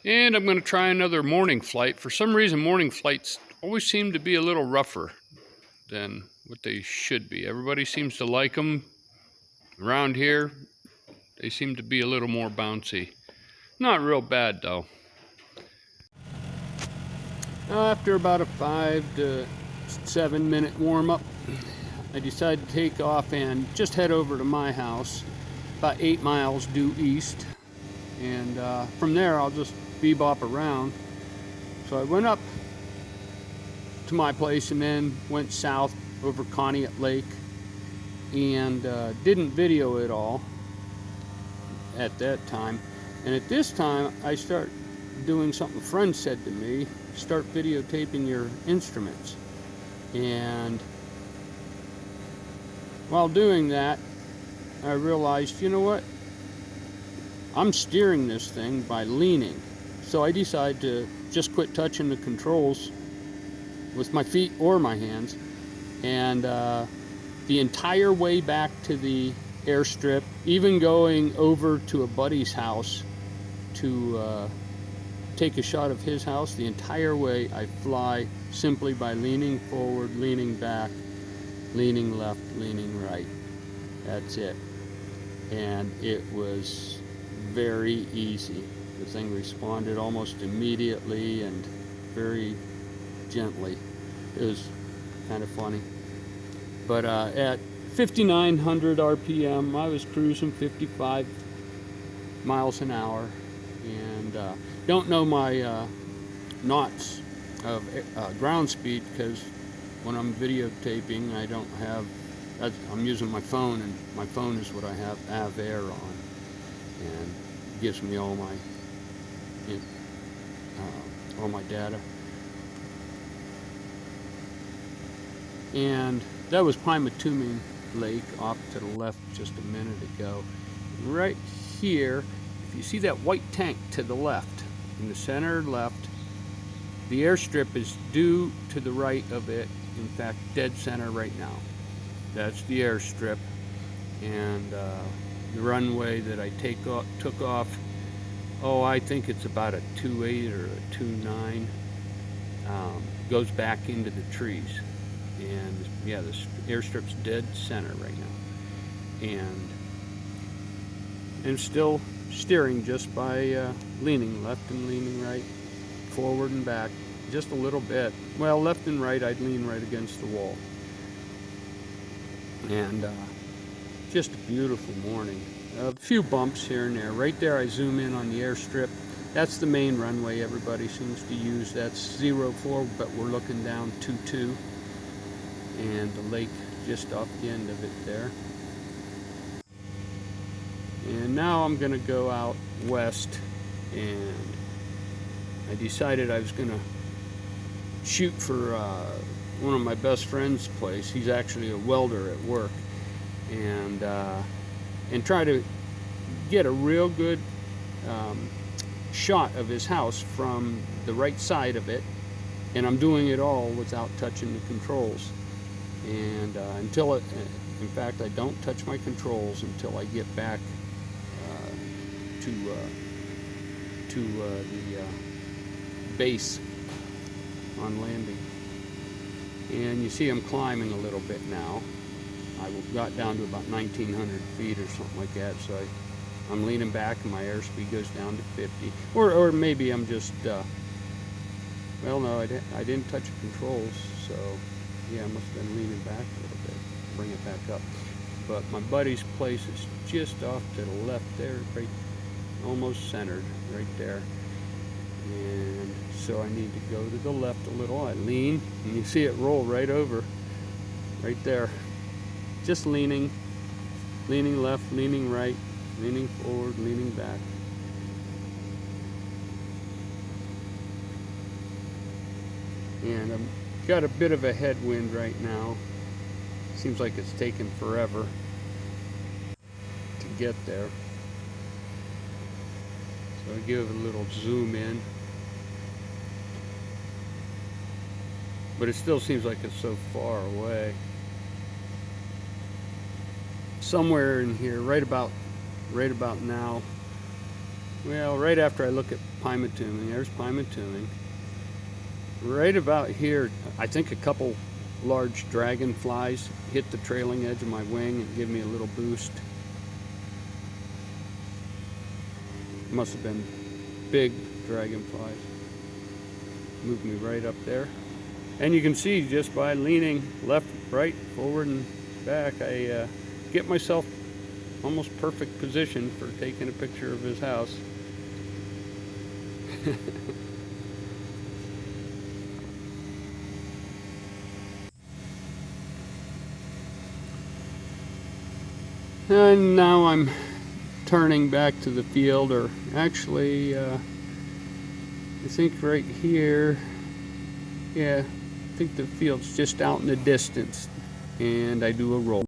And I'm going to try another morning flight. For some reason, morning flights always seem to be a little rougher than what they should be. Everybody seems to like them. Around here, they seem to be a little more bouncy. Not real bad, though. After about a 5 to 7 minute warm-up, I decided to take off and just head over to my house, about 8 miles due east. And from there, I'll just bebop around. So I went up to my place and then went south over Conneaut Lake, and didn't video it all at that time. And at this time, I start doing something a friend said to me: start videotaping your instruments. And while doing that, I realized, you know what? I'm steering this thing by leaning. So I decided to just quit touching the controls with my feet or my hands. And the entire way back to the airstrip, even going over to a buddy's house to take a shot of his house, the entire way I fly simply by leaning forward, leaning back, leaning left, leaning right. That's it. And it was very easy. The thing responded almost immediately and very gently. It was kind of funny. But at 5,900 RPM, I was cruising 55 miles an hour, and don't know my knots of ground speed, because when I'm videotaping, I don't have. I'm using my phone, and my phone is what I have air on, and gives me all my data. And that was Pymatuming Lake off to the left just a minute ago. Right here, if you see that white tank to the left, in the center left, the airstrip is due to the right of it. In fact, dead center right now. That's the airstrip. And the runway that I took off, I think it's about a 2.8 or a 2.9, goes back into the trees. And yeah, this airstrip's dead center right now. And still steering just by leaning left and leaning right, forward and back, just a little bit. Well, left and right, I'd lean right against the wall. And just a beautiful morning. A few bumps here and there. Right there, I zoom in on the airstrip. That's the main runway everybody seems to use. That's 04, but we're looking down 22. And the lake just off the end of it there. And now I'm going to go out west, and I decided I was going to shoot for one of my best friend's place. He's actually a welder at work, and try to get a real good shot of his house from the right side of it. And I'm doing it all without touching the controls. And in fact, I don't touch my controls until I get back to the base on landing. And you see I'm climbing a little bit now. I got down to about 1,900 feet or something like that, so I'm leaning back and my airspeed goes down to 50. Or maybe I'm just, well, no, I didn't touch the controls, so yeah, I must have been leaning back a little bit, bring it back up. But my buddy's place is just off to the left there, right, almost centered right there. And so I need to go to the left a little. I lean, and you see it roll right over, right there. Just leaning left, leaning right, leaning forward, leaning back. And I've got a bit of a headwind right now. Seems like it's taken forever to get there. So I give it a little zoom in. But it still seems like it's so far away. Somewhere in here, right about now, well, right after I look at Pymatuming, there's Pymatuming. Right about here, I think a couple large dragonflies hit the trailing edge of my wing and give me a little boost. Must have been big dragonflies. Moved me right up there. And you can see just by leaning left, right, forward, and back, I get myself almost perfect position for taking a picture of his house. And now I'm turning back to the field, or actually I think right here, yeah, I think the field's just out in the distance, and I do a roll.